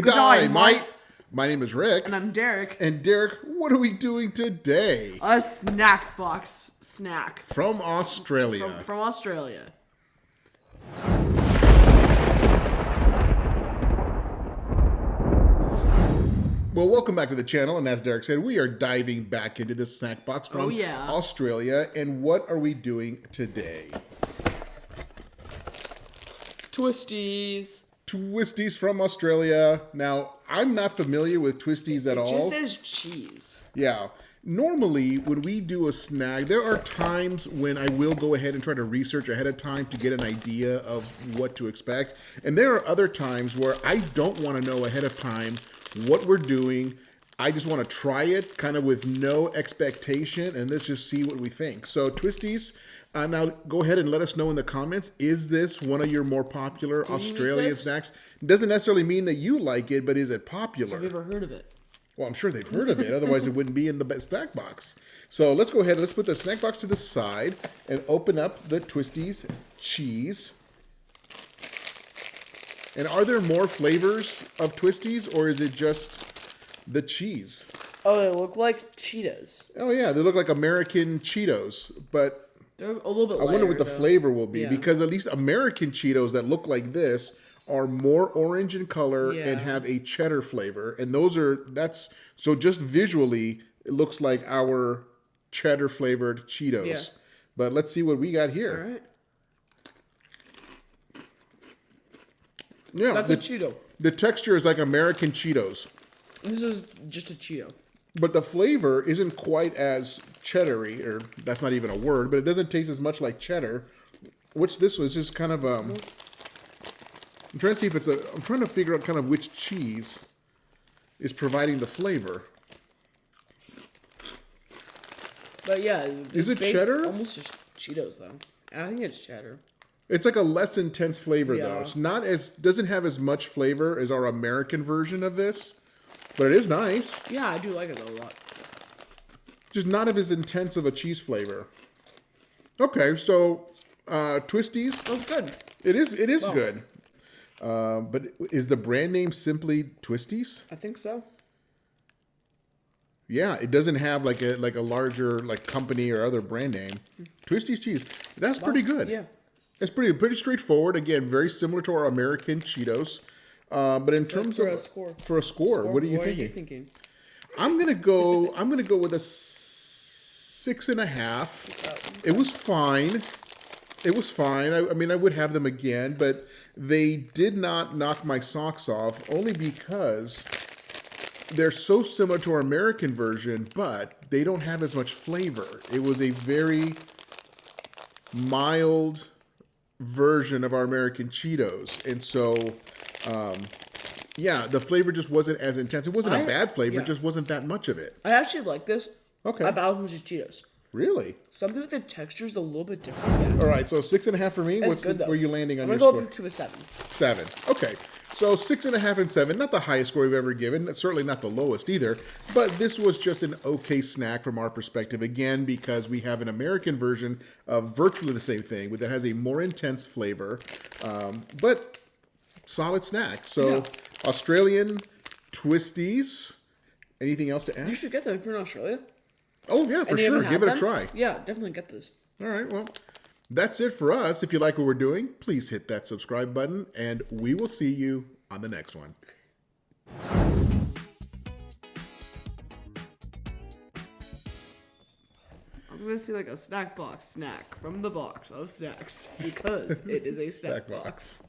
Good day, mate. My name is Rick. And I'm Derek. And Derek, what are we doing today? A snack box snack. From Australia. From Australia. Well, welcome back to the channel. And as Derek said, we are diving back into this snack box from Australia. And what are we doing today? Twisties. Twisties from Australia. Now, I'm not familiar with Twisties at all. It just says cheese. Yeah. Normally, when we do a snack, there are times when I will go ahead and try to research ahead of time to get an idea of what to expect. And there are other times where I don't want to know ahead of time what we're doing. I just want to try it kind of with no expectation, and let's just see what we think. So Twisties, now go ahead and let us know in the comments, is this one of your more popular Australian snacks? Doesn't necessarily mean that you like it, but is it popular? Have you ever heard of it? Well, I'm sure they've heard of it. Otherwise, it wouldn't be in the snack box. So let's go ahead and let's put the snack box to the side and open up the Twisties cheese. And are there more flavors of Twisties, or is it just the cheese? Oh, they look like Cheetos. Oh, yeah. They look like American Cheetos, but they're a little bit lighter, I wonder what the flavor will be, because at least American Cheetos that look like this are more orange in color and have a cheddar flavor. And so just visually, it looks like our cheddar flavored Cheetos. Yeah. But let's see what we got here. All right. Yeah, that's a Cheeto. The texture is like American Cheetos. This is just a Cheeto. But the flavor isn't quite as cheddary, or that's not even a word, but it doesn't taste as much like cheddar. Which this was just kind of, I'm trying to see if I'm trying to figure out kind of which cheese is providing the flavor. But yeah. Is it cheddar? Almost just Cheetos, though. I think it's cheddar. It's like a less intense flavor, though. It's doesn't have as much flavor as our American version of this, but it is nice. Yeah, I do like it a lot. Just not as intense of a cheese flavor. Okay, so Twisties. That's good. It is good. But is the brand name simply Twisties? I think so. Yeah, it doesn't have like a larger company or other brand name. Twisties cheese. That's pretty good. Yeah. It's pretty straightforward. Again, very similar to our American Cheetos. But in terms of for a score, what are you thinking? I'm gonna go with a 6.5. It was fine. It was fine. I mean, I would have them again, but they did not knock my socks off, only because they're so similar to our American version, but they don't have as much flavor. It was a very mild version of our American Cheetos, and so the flavor just wasn't as intense. It wasn't a bad flavor, it just wasn't that much of it. I actually like this. Okay. About as much as Cheetos. Really? Something with the texture is a little bit different. All right, so 6.5 for me. That's good, where are you landing on your score? I'm going to go up to a 7. 7. Okay. So 6.5 and 7, not the highest score we've ever given. That's certainly not the lowest either. But this was just an okay snack from our perspective. Again, because we have an American version of virtually the same thing, but that has a more intense flavor. But solid snack. So Australian Twisties. Anything else to add? You should get them if you're in Australia. Oh, yeah, for sure. Give it a try. Yeah, definitely get this. All right, well, that's it for us. If you like what we're doing, please hit that subscribe button, and we will see you on the next one. I was going to say like a snack box snack from the box of snacks, because it is a snack box.